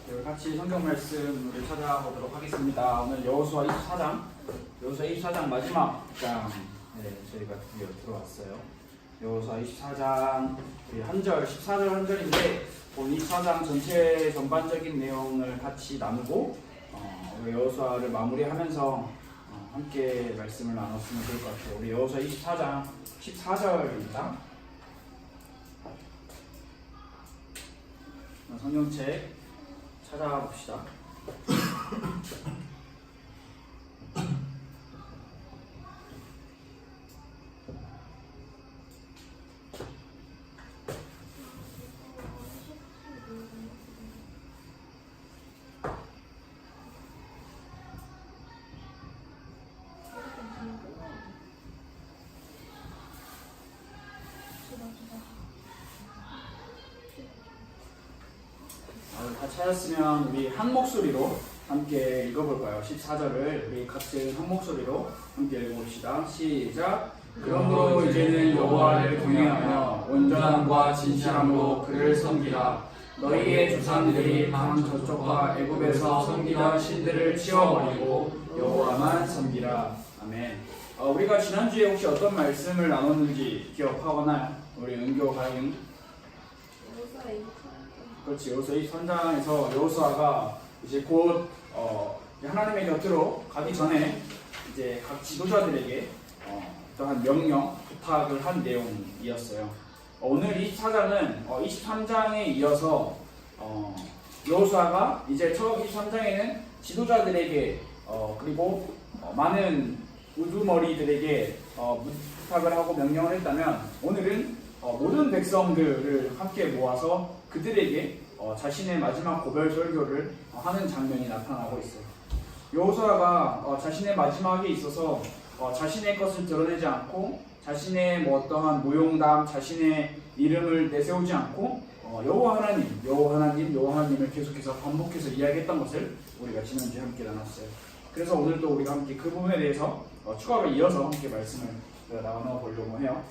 우리 같이 성경 말씀을 찾아보도록 하겠습니다. 오늘 여호수아 24장 마지막 장 저희가 드디어 들어왔어요. 여호수아 24장 한 절, 14절 한 절인데 오늘 24장 전체 전반적인 내용을 같이 나누고 우리 여호수아를 마무리하면서 함께 말씀을 나눴으면 좋을 것 같아요. 우리 여호수아 24장 14절입니다. 성경책 찾아봅시다. 다 찾았으면 우리 한 목소리로 함께 읽어볼까요? 14절을 우리 같은 한 목소리로 함께 읽어봅시다. 시작! 그러므로 이제는 여호와를 경외하며 온전함과 진실함으로 그를 섬기라. 너희의 조상들이 방 저쪽과 애굽에서 섬기던 신들을 치워버리고 여호와만 섬기라. 아멘. 우리가 지난주에 혹시 어떤 말씀을 나눴는지 기억하거나요? 우리 은교 가인 그렇지. 여호수아 23장에서 여호수아가 이제 곧 하나님의 곁으로 가기 전에 이제 각 지도자들에게 어떠한 명령, 부탁을 한 내용이었어요. 오늘 24장은 23장에 이어서 여호수아가 이제 처음 23장에는 지도자들에게 그리고 많은 우두머리들에게 부탁을 하고 명령을 했다면 오늘은 모든 백성들을 함께 모아서 그들에게 자신의 마지막 고별 설교를 하는 장면이 나타나고 있어요. 여호수아가 자신의 마지막에 있어서 자신의 것을 드러내지 않고 자신의 어떠한 무용담, 자신의 이름을 내세우지 않고 여호와 하나님을 계속해서 반복해서 이야기했던 것을 우리가 지난주에 함께 나눴어요. 그래서 오늘도 우리가 함께 그 부분에 대해서 추가로 이어서 함께 말씀을 나눠보려고 해요.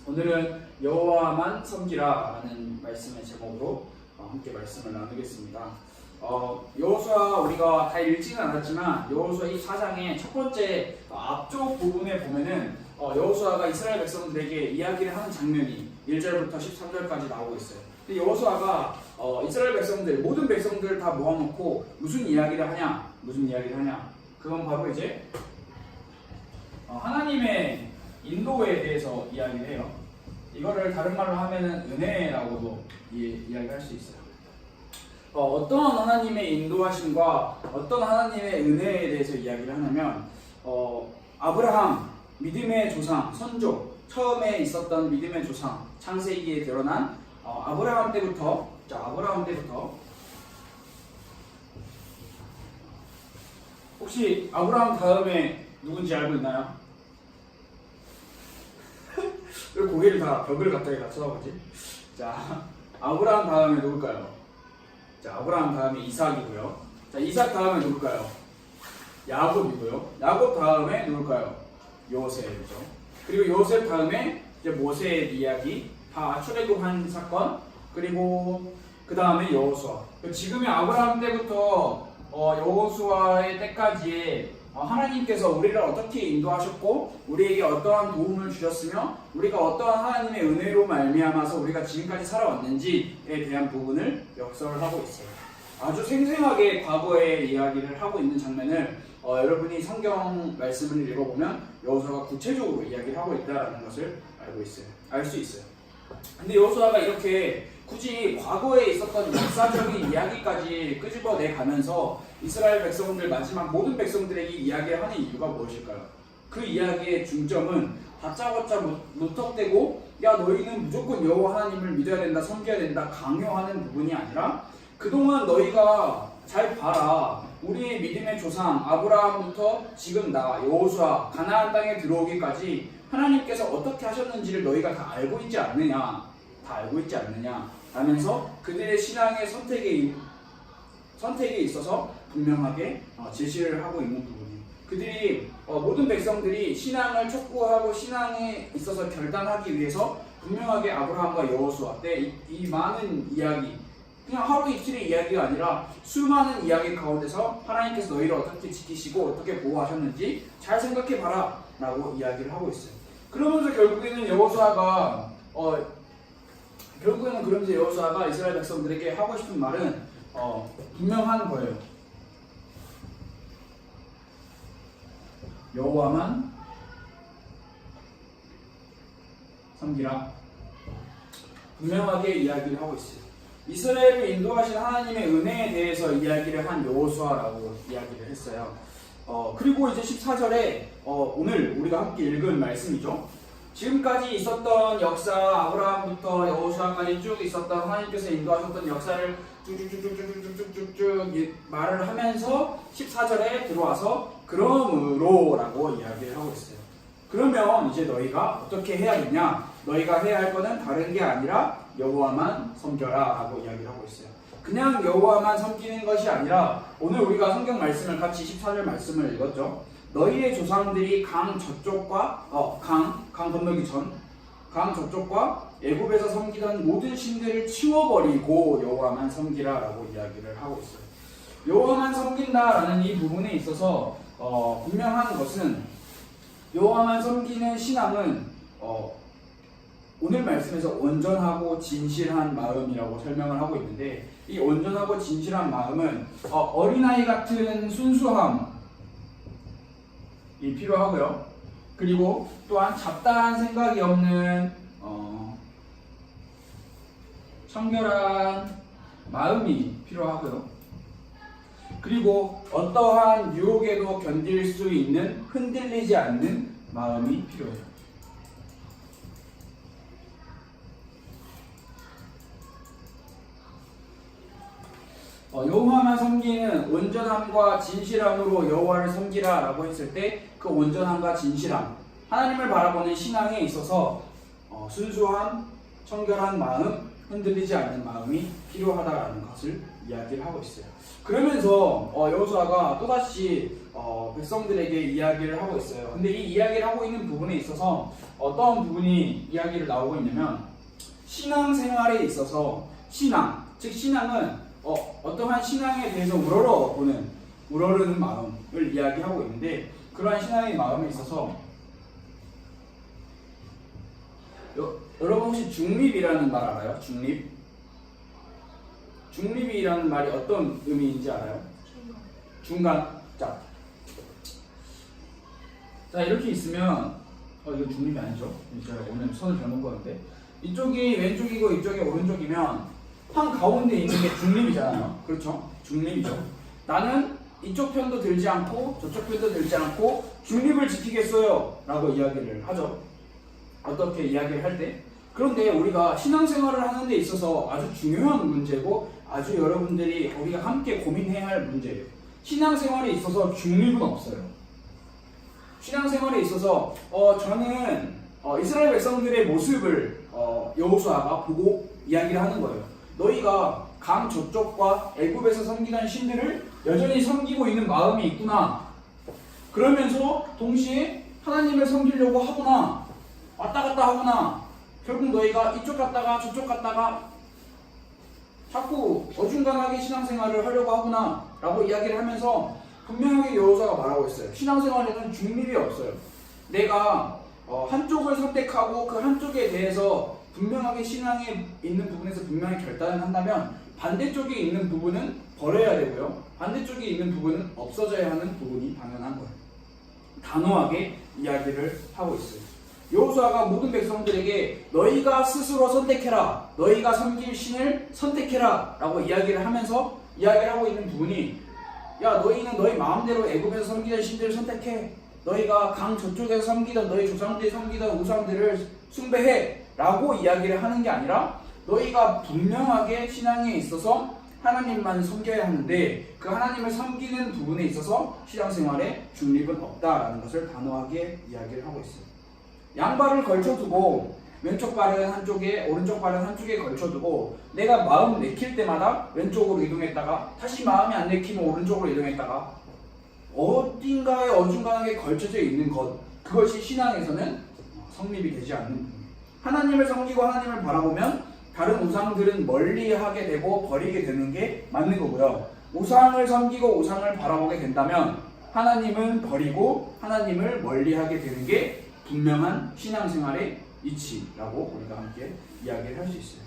오늘은 여호와만 섬기라 라는 말씀의 제목으로 함께 말씀을 나누겠습니다. 여호수아 우리가 다 읽지는 않았지만 여호수아 이 4장의 첫 번째 앞쪽 부분에 보면은 여호수아가 이스라엘 백성들에게 이야기를 하는 장면이 1절부터 13절까지 나오고 있어요. 근데 여호수아가 이스라엘 백성들, 모든 백성들 다 모아놓고 무슨 이야기를 하냐? 그건 바로 이제 하나님의 인도에 대해서 이야기를 해요. 이거를 다른 말로 하면은 은혜라고도 이야기할 수 있어요. 어떤 하나님의 인도하심과 어떤 하나님의 은혜에 대해서 이야기를 하냐면 아브라함, 믿음의 조상, 선조, 처음에 있었던 믿음의 조상, 창세기에 드러난 아브라함 때부터 혹시 아브라함 다음에 누군지 알고 있나요? 왜 고개를 다 벽을 갑자기 다 쳐다보지? 자, 아브라함 다음에 누굴까요? 자, 아브라함 다음에 이삭이고요. 자, 이삭 다음에 누굴까요? 야곱이고요. 야곱 다음에 누굴까요? 요셉이죠. 그리고 요셉 다음에 이제 모세의 이야기, 다 출애굽한 사건, 그리고 그 다음에 여호수아. 지금의 아브라함 때부터 여호수아의 때까지의 하나님께서 우리를 어떻게 인도하셨고 우리에게 어떠한 도움을 주셨으며 우리가 어떠한 하나님의 은혜로 말미암아서 우리가 지금까지 살아왔는지에 대한 부분을 역설을 하고 있어요. 아주 생생하게 과거의 이야기를 하고 있는 장면을 여러분이 성경 말씀을 읽어보면 여호수아가 구체적으로 이야기를 하고 있다는 것을 알 수 있어요. 근데 여호수아가 이렇게 굳이 과거에 있었던 역사적인 이야기까지 끄집어내 가면서 이스라엘 백성들 마지막 모든 백성들에게 이야기를 하는 이유가 무엇일까요? 그 이야기의 중점은 다짜고짜 무턱대고 야 너희는 무조건 여호와 하나님을 믿어야 된다, 섬겨야 된다 강요하는 부분이 아니라 그동안 너희가 잘 봐라. 우리의 믿음의 조상 아브라함부터 지금 나 여호수아 가나안 땅에 들어오기까지 하나님께서 어떻게 하셨는지를 너희가 다 알고 있지 않느냐 하면서 그들의 신앙의 선택에 있어서 분명하게 제시를 하고 있는 부분이에요. 그들이 모든 백성들이 신앙을 촉구하고 신앙에 있어서 결단하기 위해서 분명하게 아브라함과 여호수아 때 이 많은 이야기 그냥 하루 이틀의 이야기가 아니라 수많은 이야기 가운데서 하나님께서 너희를 어떻게 지키시고 어떻게 보호하셨는지 잘 생각해봐라 라고 이야기를 하고 있어요. 그러면서 결국에는 여호수아가 이스라엘 백성들에게 하고 싶은 말은 분명한 거예요. 여호와만 섬기라. 분명하게 이야기를 하고 있어요. 이스라엘을 인도하신 하나님의 은혜에 대해서 이야기를 한 여호수아라고 이야기를 했어요. 그리고 이제 14절에 오늘 우리가 함께 읽은 말씀이죠. 지금까지 있었던 역사, 아브라함부터 여호수아까지 쭉 있었던 하나님께서 인도하셨던 역사를 쭉쭉쭉쭉쭉쭉쭉 말을 하면서 14절에 들어와서 그러므로라고 이야기를 하고 있어요. 그러면 이제 너희가 어떻게 해야겠냐? 너희가 해야 할 거는 다른 게 아니라 여호와만 섬겨라 라고 이야기를 하고 있어요. 그냥 여호와만 섬기는 것이 아니라 오늘 우리가 성경 말씀을 같이 14절 말씀을 읽었죠. 너희의 조상들이 강 저쪽과 강 건너기 전 강 저쪽과 애굽에서 섬기던 모든 신들을 치워버리고 여호와만 섬기라 라고 이야기를 하고 있어요. 여호와만 섬긴다라는 이 부분에 있어서 분명한 것은 여호와만 섬기는 신앙은 오늘 말씀에서 온전하고 진실한 마음이라고 설명을 하고 있는데, 이 온전하고 진실한 마음은 어린아이 같은 순수함이 필요하고요. 그리고 또한 잡다한 생각이 없는 청결한 마음이 필요하고요. 그리고 어떠한 유혹에도 견딜 수 있는 흔들리지 않는 마음이 필요해요. 여호와만 섬기는 온전함과 진실함으로 여호와를 섬기라 라고 했을 때 그 온전함과 진실함, 하나님을 바라보는 신앙에 있어서 순수한 청결한 마음, 흔들리지 않는 마음이 필요하다라는 것을 이야기를 하고 있어요. 그러면서 여호수아가 또다시 백성들에게 이야기를 하고 있어요. 근데 이 이야기를 하고 있는 부분에 있어서 어떤 부분이 이야기를 나오고 있냐면, 신앙생활에 있어서 신앙, 즉 신앙은 어떠한 신앙에 대해서 우러르는 마음을 이야기하고 있는데, 그러한 신앙의 마음에 있어서 여러분 혹시 중립이라는 말 알아요? 중립이라는 말이 어떤 의미인지 알아요? 중간. 자 이렇게 있으면 이거 중립이 아니죠? 제가 오늘 손을 잘못 거는데, 이쪽이 왼쪽이고 이쪽이 오른쪽이면 한 가운데 있는 게 중립이잖아요. 그렇죠? 중립이죠. 나는 이쪽 편도 들지 않고 저쪽 편도 들지 않고 중립을 지키겠어요 라고 이야기를 하죠. 어떻게 이야기를 할 때. 그런데 우리가 신앙생활을 하는 데 있어서 아주 중요한 문제고 아주 여러분들이 우리가 함께 고민해야 할 문제예요. 신앙생활에 있어서 중립은 없어요. 신앙생활에 있어서 저는 이스라엘 백성들의 모습을 여호수아가 보고 이야기를 하는 거예요. 너희가 강 저쪽과 애굽에서 섬기던 신들을 여전히 섬기고 있는 마음이 있구나. 그러면서 동시에 하나님을 섬기려고 하구나. 왔다 갔다 하구나. 결국 너희가 이쪽 갔다가 저쪽 갔다가 자꾸 어중간하게 신앙생활을 하려고 하구나 라고 이야기를 하면서 분명하게 여호수아가 말하고 있어요. 신앙생활에는 중립이 없어요. 내가 한쪽을 선택하고 그 한쪽에 대해서 분명하게 신앙에 있는 부분에서 분명히 결단을 한다면 반대쪽에 있는 부분은 버려야 되고요. 반대쪽에 있는 부분은 없어져야 하는 부분이 당연한 거예요. 단호하게 이야기를 하고 있어요. 여호수아가 모든 백성들에게 너희가 스스로 선택해라. 너희가 섬길 신을 선택해라 라고 이야기를 하면서 이야기를 하고 있는 부분이, 야 너희는 너희 마음대로 애굽에서 섬기던 신들을 선택해. 너희가 강 저쪽에서 섬기던 너희 조상들이 섬기던 우상들을 숭배해 라고 이야기를 하는 게 아니라, 너희가 분명하게 신앙에 있어서 하나님만 섬겨야 하는데 그 하나님을 섬기는 부분에 있어서 신앙생활에 중립은 없다라는 것을 단호하게 이야기를 하고 있어요. 양발을 걸쳐두고 왼쪽 발은 한쪽에 오른쪽 발은 한쪽에 걸쳐두고 내가 마음 내킬 때마다 왼쪽으로 이동했다가 다시 마음이 안 내키면 오른쪽으로 이동했다가 어딘가에 어중간하게 걸쳐져 있는 것, 그것이 신앙에서는 성립이 되지 않는 부분이에요. 하나님을 섬기고 하나님을 바라보면 다른 우상들은 멀리하게 되고 버리게 되는 게 맞는 거고요. 우상을 섬기고 우상을 바라보게 된다면 하나님은 버리고 하나님을 멀리하게 되는 게 분명한 신앙생활의 이치라고 우리가 함께 이야기를 할 수 있어요.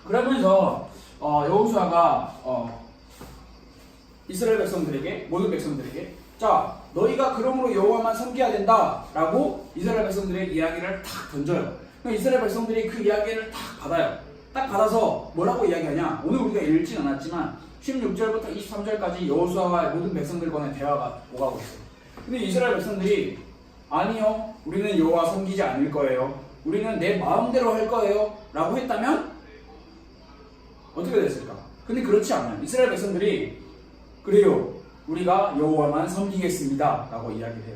그러면서 여호수아가 이스라엘 백성들에게, 모든 백성들에게, 자, 너희가 그러므로 여호와만 섬겨야 된다라고 이스라엘 백성들의 이야기를 탁 던져요. 이스라엘 백성들이 그 이야기를 탁 받아요. 딱 받아서 뭐라고 이야기하냐? 오늘 우리가 읽진 않았지만 16절부터 23절까지 여호수아와 모든 백성들 간의 대화가 오가고 있어요. 근데 이스라엘 백성들이 아니요, 우리는 여호와 섬기지 않을 거예요. 우리는 내 마음대로 할 거예요. 라고 했다면 어떻게 됐을까? 근데 그렇지 않아요. 이스라엘 백성들이 그래요, 우리가 여호와만 섬기겠습니다 라고 이야기를 해요.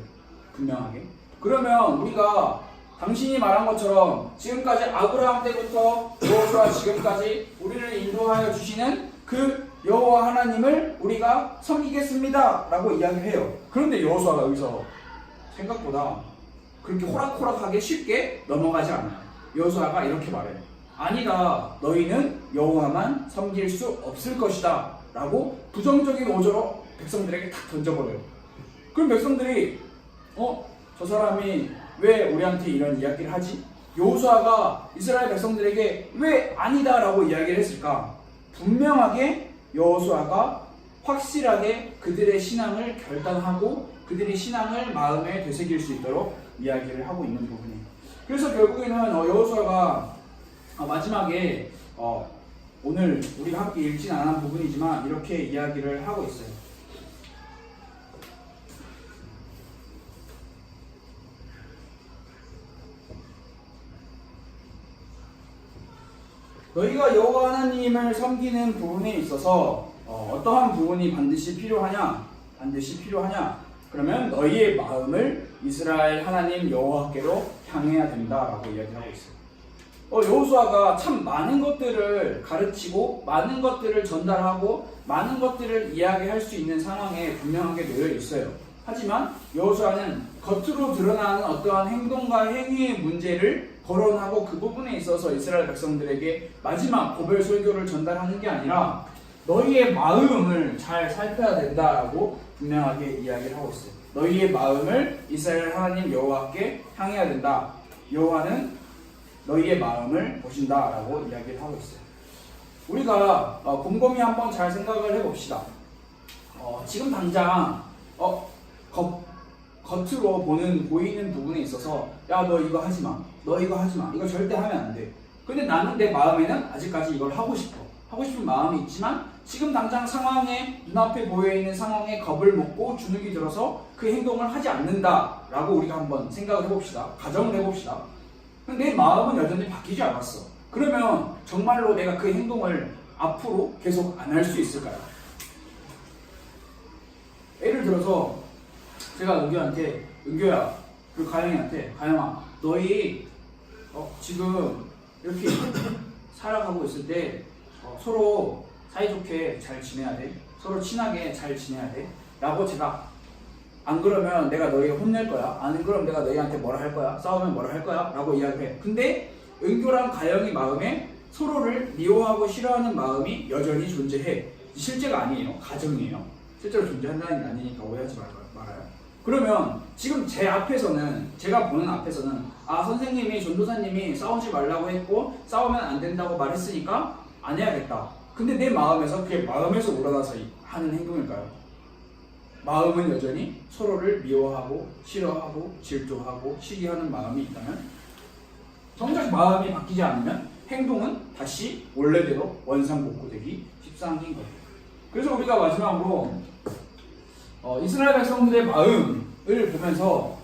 분명하게. 그러면 우리가 당신이 말한 것처럼 지금까지 아브라함 때부터 여호수아 지금까지 우리를 인도하여 주시는 그 여호와 하나님을 우리가 섬기겠습니다 라고 이야기를 해요. 그런데 여호수아가 여기서 생각보다 그렇게 호락호락하게 쉽게 넘어가지 않아요. 여호수아가 이렇게 말해요. 아니다, 너희는 여호와만 섬길 수 없을 것이다 라고 부정적인 어조로 백성들에게 탁 던져버려요. 그럼 백성들이 저 사람이 왜 우리한테 이런 이야기를 하지? 여호수아가 이스라엘 백성들에게 왜 아니다 라고 이야기를 했을까? 분명하게 여호수아가 확실하게 그들의 신앙을 결단하고 그들의 신앙을 마음에 되새길 수 있도록 이야기를 하고 있는 부분이에요. 그래서 결국에는 여호수아가 마지막에 오늘 우리가 함께 읽진 않은 부분이지만 이렇게 이야기를 하고 있어요. 너희가 여호와 하나님을 섬기는 부분에 있어서 어떠한 부분이 반드시 필요하냐? 그러면 너희의 마음을 이스라엘 하나님 여호와께로 향해야 된다라고 이야기하고 있어요. 여호수아가 참 많은 것들을 가르치고 많은 것들을 전달하고 많은 것들을 이야기할 수 있는 상황에 분명하게 놓여 있어요. 하지만 여호수아는 겉으로 드러나는 어떠한 행동과 행위의 문제를 거론하고 그 부분에 있어서 이스라엘 백성들에게 마지막 고별 설교를 전달하는 게 아니라 너희의 마음을 잘 살펴야 된다라고 분명하게 이야기를 하고 있어요. 너희의 마음을 이스라엘 하나님 여호와께 향해야 된다. 여호와는 너희의 마음을 보신다라고 이야기를 하고 있어요. 우리가 곰곰이 한번 잘 생각을 해봅시다. 지금 당장 겉으로 보이는 부분에 있어서 야, 너 이거 하지 마. 너 이거 하지 마. 이거 절대 하면 안 돼. 근데 나는 내 마음에는 아직까지 이걸 하고 싶은 마음이 있지만 지금 당장 상황에 눈앞에 보여있는 상황에 겁을 먹고 주눅이 들어서 그 행동을 하지 않는다라고 우리가 한번 생각을 해봅시다. 가정을 해봅시다. 근데 내 마음은 여전히 바뀌지 않았어. 그러면 정말로 내가 그 행동을 앞으로 계속 안 할 수 있을까요? 예를 들어서 제가 은교야, 그리고 가영이한테, 가영아, 너희 지금 이렇게 살아가고 있을 때 서로 사이좋게 잘 지내야 돼. 서로 친하게 잘 지내야 돼. 라고 제가 안 그러면 내가 너희 혼낼 거야. 안 그러면 내가 너희한테 뭐라 할 거야. 싸우면 뭐라 할 거야. 라고 이야기해. 근데 은교랑 가영이 마음에 서로를 미워하고 싫어하는 마음이 여전히 존재해. 실제가 아니에요. 가정이에요. 실제로 존재한다는 게 아니니까 오해하지 말아요. 그러면 지금 제 앞에서는, 제가 보는 앞에서는 선생님이, 전도사님이 싸우지 말라고 했고 싸우면 안 된다고 말했으니까 안 해야겠다. 근데 내 마음에서 그게 마음에서 우러나서 하는 행동일까요? 마음은 여전히 서로를 미워하고 싫어하고 질투하고 시기하는 마음이 있다면, 정작 마음이 바뀌지 않으면 행동은 다시 원래대로 원상복구되기 십상인 거예요. 그래서 우리가 마지막으로 이스라엘 백성들의 마음을 보면서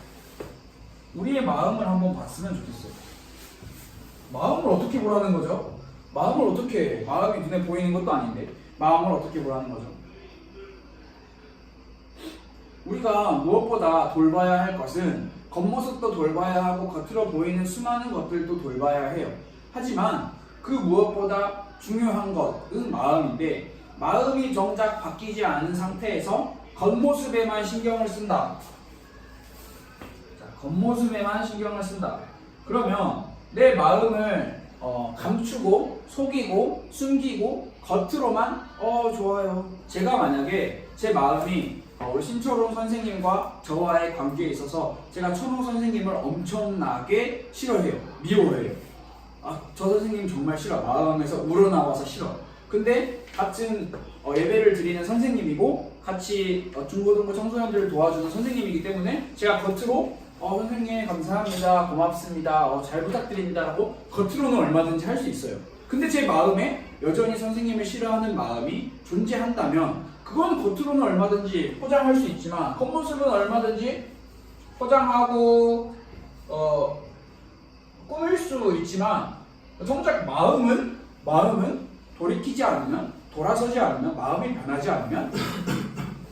우리의 마음을 한번 봤으면 좋겠어요. 마음을 어떻게 보라는 거죠? 마음이 눈에 보이는 것도 아닌데 마음을 어떻게 보라는 거죠? 우리가 무엇보다 돌봐야 할 것은 겉모습도 돌봐야 하고 겉으로 보이는 수많은 것들도 돌봐야 해요. 하지만 그 무엇보다 중요한 것은 마음인데, 마음이 정작 바뀌지 않은 상태에서 겉모습에만 신경을 쓴다. 겉모습에만 신경을 쓴다. 그러면 내 마음을 감추고 속이고 숨기고 겉으로만 좋아요. 제가 만약에 제 마음이 우리 신철호 선생님과 저와의 관계에 있어서 제가 천호 선생님을 엄청나게 싫어해요. 미워해요. 저 선생님 정말 싫어. 마음에서 우러나와서 싫어. 근데 같은 예배를 드리는 선생님이고 같이 중고등부 청소년들을 도와주는 선생님이기 때문에 제가 겉으로 선생님 감사합니다, 고맙습니다, 잘 부탁드립니다 라고 겉으로는 얼마든지 할 수 있어요. 근데 제 마음에 여전히 선생님을 싫어하는 마음이 존재한다면 그건 겉으로는 얼마든지 포장할 수 있지만 겉모습은 얼마든지 포장하고 꾸밀 수 있지만 정작 마음은 돌이키지 않으면, 돌아서지 않으면, 마음이 변하지 않으면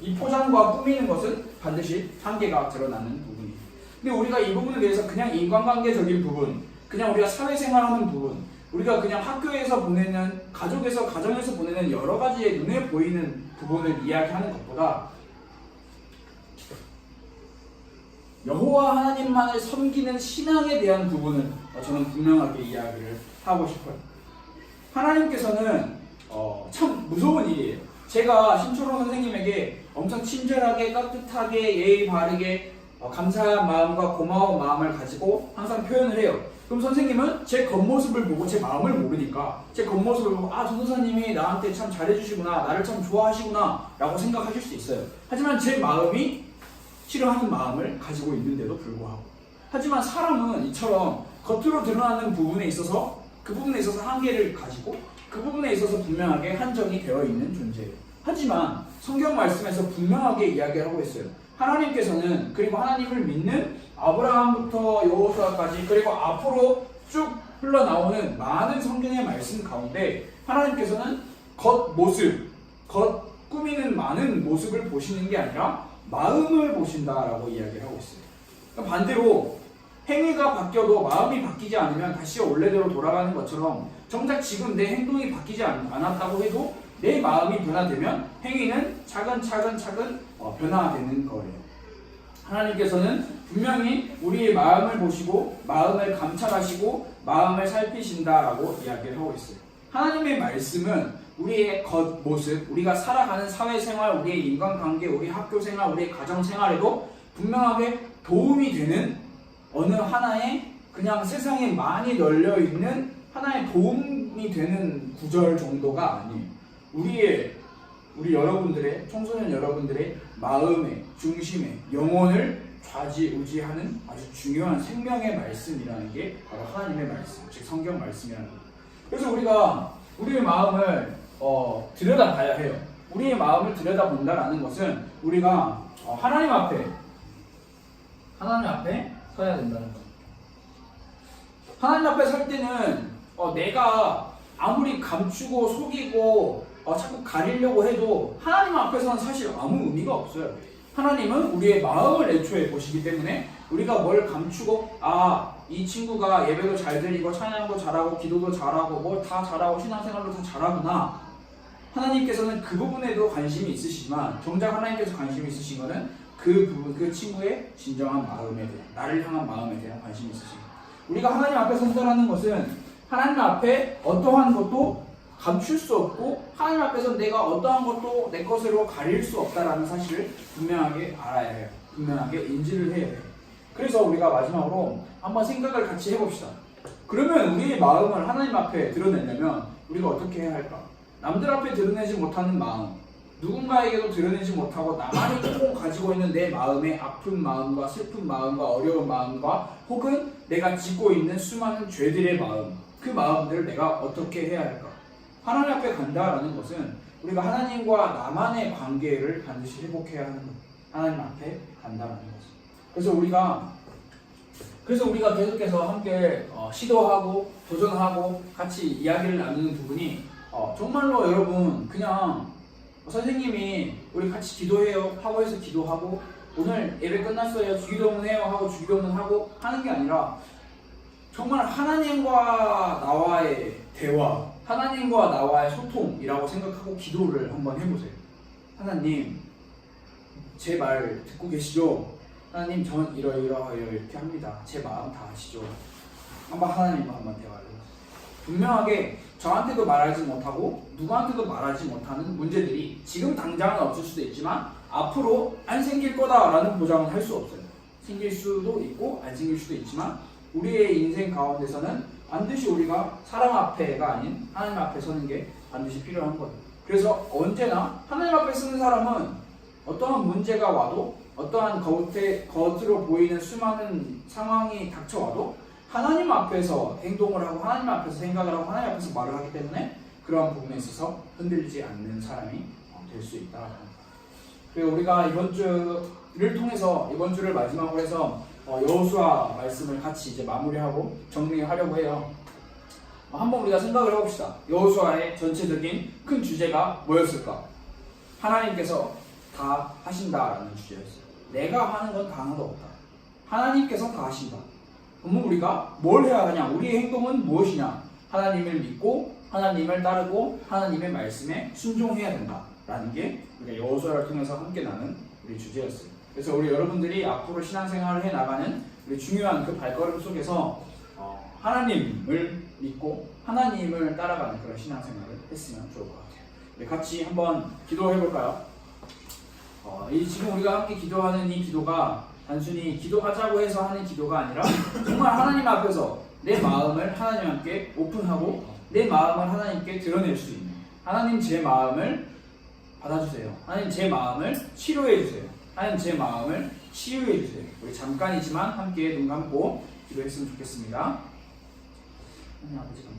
이 포장과 꾸미는 것은 반드시 한계가 드러나는 부분이에요. 근데 우리가 이 부분에 대해서 그냥 인간관계적인 부분, 그냥 우리가 사회생활하는 부분, 우리가 그냥 학교에서 보내는, 가족에서, 가정에서 보내는 여러 가지의 눈에 보이는 부분을 이야기하는 것보다 여호와 하나님만을 섬기는 신앙에 대한 부분을 저는 분명하게 이야기를 하고 싶어요. 하나님께서는 참 무서운 일이에요. 제가 신철호 선생님에게 엄청 친절하게, 깍듯하게, 예의 바르게 감사한 마음과 고마운 마음을 가지고 항상 표현을 해요. 그럼 선생님은 제 겉모습을 보고 제 마음을 모르니까 제 겉모습을 보고 전도사님이 나한테 참 잘해주시구나, 나를 참 좋아하시구나 라고 생각하실 수 있어요. 하지만 제 마음이 싫어하는 마음을 가지고 있는데도 불구하고, 하지만 사람은 이처럼 겉으로 드러나는 부분에 있어서 그 부분에 있어서 한계를 가지고 그 부분에 있어서 분명하게 한정이 되어 있는 존재예요. 하지만 성경 말씀에서 분명하게 이야기하고 있어요. 하나님께서는, 그리고 하나님을 믿는 아브라함부터 여호수아까지, 그리고 앞으로 쭉 흘러나오는 많은 성경의 말씀 가운데 하나님께서는 겉모습, 겉 꾸미는 많은 모습을 보시는 게 아니라 마음을 보신다라고 이야기를 하고 있어요. 그러니까 반대로 행위가 바뀌어도 마음이 바뀌지 않으면 다시 원래대로 돌아가는 것처럼 정작 지금 내 행동이 바뀌지 않았다고 해도 내 마음이 변화되면 행위는 차근차근 변화되는 거예요. 하나님께서는 분명히 우리의 마음을 보시고 마음을 감찰하시고 마음을 살피신다라고 이야기를 하고 있어요. 하나님의 말씀은 우리의 겉모습, 우리가 살아가는 사회생활, 우리의 인간관계, 우리 학교생활, 우리의 가정생활에도 분명하게 도움이 되는 어느 하나의 그냥 세상에 많이 널려있는 하나의 도움이 되는 구절 정도가 아니에요. 우리 여러분들의, 청소년 여러분들의 마음의 중심에 영혼을 좌지우지하는 아주 중요한 생명의 말씀이라는 게 바로 하나님의 말씀, 즉 성경 말씀이라는 거예요. 그래서 우리가 우리의 마음을 들여다봐야 해요. 우리의 마음을 들여다본다라는 것은 우리가 하나님 앞에 서야 된다는 거예요. 하나님 앞에 설 때는 내가 아무리 감추고 속이고 자꾸 가리려고 해도 하나님 앞에서는 사실 아무 의미가 없어요. 하나님은 우리의 마음을 애초에 보시기 때문에 우리가 뭘 감추고 이 친구가 예배도 잘 드리고 찬양도 잘하고 기도도 잘하고 뭘 다 잘하고 신앙생활도 다 잘하구나. 하나님께서는 그 부분에도 관심이 있으시지만 정작 하나님께서 관심이 있으신 거는 그 부분, 그 친구의 진정한 마음에 대한, 나를 향한 마음에 대한 관심이 있으십니다. 우리가 하나님 앞에 선서라는 것은 하나님 앞에 어떠한 것도 감출 수 없고 하나님 앞에서 내가 어떠한 것도 내 것으로 가릴 수 없다라는 사실을 분명하게 알아야 해요. 분명하게 인지를 해야 해요. 그래서 우리가 마지막으로 한번 생각을 같이 해봅시다. 그러면 우리의 마음을 하나님 앞에 드러내려면 우리가 어떻게 해야 할까? 남들 앞에 드러내지 못하는 마음, 누군가에게도 드러내지 못하고 나만이 꼭 가지고 있는 내 마음의 아픈 마음과 슬픈 마음과 어려운 마음과 혹은 내가 짓고 있는 수많은 죄들의 마음, 그 마음들을 내가 어떻게 해야 할까? 하나님 앞에 간다라는 것은 우리가 하나님과 나만의 관계를 반드시 회복해야 하는 것. 하나님 앞에 간다라는 것은. 그래서 우리가 계속해서 함께 시도하고 도전하고 같이 이야기를 나누는 부분이 정말로 여러분 그냥 선생님이 우리 같이 기도해요 하고 해서 기도하고 오늘 예배 끝났어요 주기도문 해요 하고 주기도문 하고 하는 게 아니라 정말 하나님과 나와의 대화, 하나님과 나와의 소통이라고 생각하고 기도를 한번 해보세요. 하나님, 제 말 듣고 계시죠? 하나님, 전 이러이러하여 이렇게 합니다. 제 마음 다 아시죠? 한번 하나님과 한번 대화를 해보세요. 분명하게 저한테도 말하지 못하고 누구한테도 말하지 못하는 문제들이 지금 당장은 없을 수도 있지만 앞으로 안 생길 거다라는 보장은 할 수 없어요. 생길 수도 있고 안 생길 수도 있지만 우리의 인생 가운데서는 반드시 우리가 사람 앞에가 아닌 하나님 앞에 서는 게 반드시 필요한 거예요. 그래서 언제나 하나님 앞에 서는 사람은 어떠한 문제가 와도 어떠한 겉으로 보이는 수많은 상황이 닥쳐와도 하나님 앞에서 행동을 하고 하나님 앞에서 생각을 하고 하나님 앞에서 말을 하기 때문에 그러한 부분에 있어서 흔들리지 않는 사람이 될 수 있다. 그리고 우리가 이번 주를 통해서 이번 주를 마지막으로 해서 여호수아 말씀을 같이 이제 마무리하고 정리하려고 해요. 한번 우리가 생각을 해봅시다. 여호수아의 전체적인 큰 주제가 뭐였을까? 하나님께서 다 하신다라는 주제였어요. 내가 하는 건 다 하나도 없다. 하나님께서 다 하신다. 그러면 우리가 뭘 해야 하냐? 우리의 행동은 무엇이냐? 하나님을 믿고 하나님을 따르고 하나님의 말씀에 순종해야 된다라는 게 우리가 여호수아를 통해서 함께 나눈 우리 주제였어요. 그래서 우리 여러분들이 앞으로 신앙생활을 해나가는 우리 중요한 그 발걸음 속에서 하나님을 믿고 하나님을 따라가는 그런 신앙생활을 했으면 좋을 것 같아요. 네, 같이 한번 기도해 볼까요? 지금 우리가 함께 기도하는 이 기도가 단순히 기도하자고 해서 하는 기도가 아니라 정말 하나님 앞에서 내 마음을 하나님께 오픈하고 내 마음을 하나님께 드러낼 수 있는 하나님 제 마음을 받아주세요. 하나님 제 마음을 치료해 주세요. 하나님 제 마음을 치유해 주세요. 우리 잠깐이지만 함께 눈 감고 기도했으면 좋겠습니다. 하나님 아버지 감사합니다.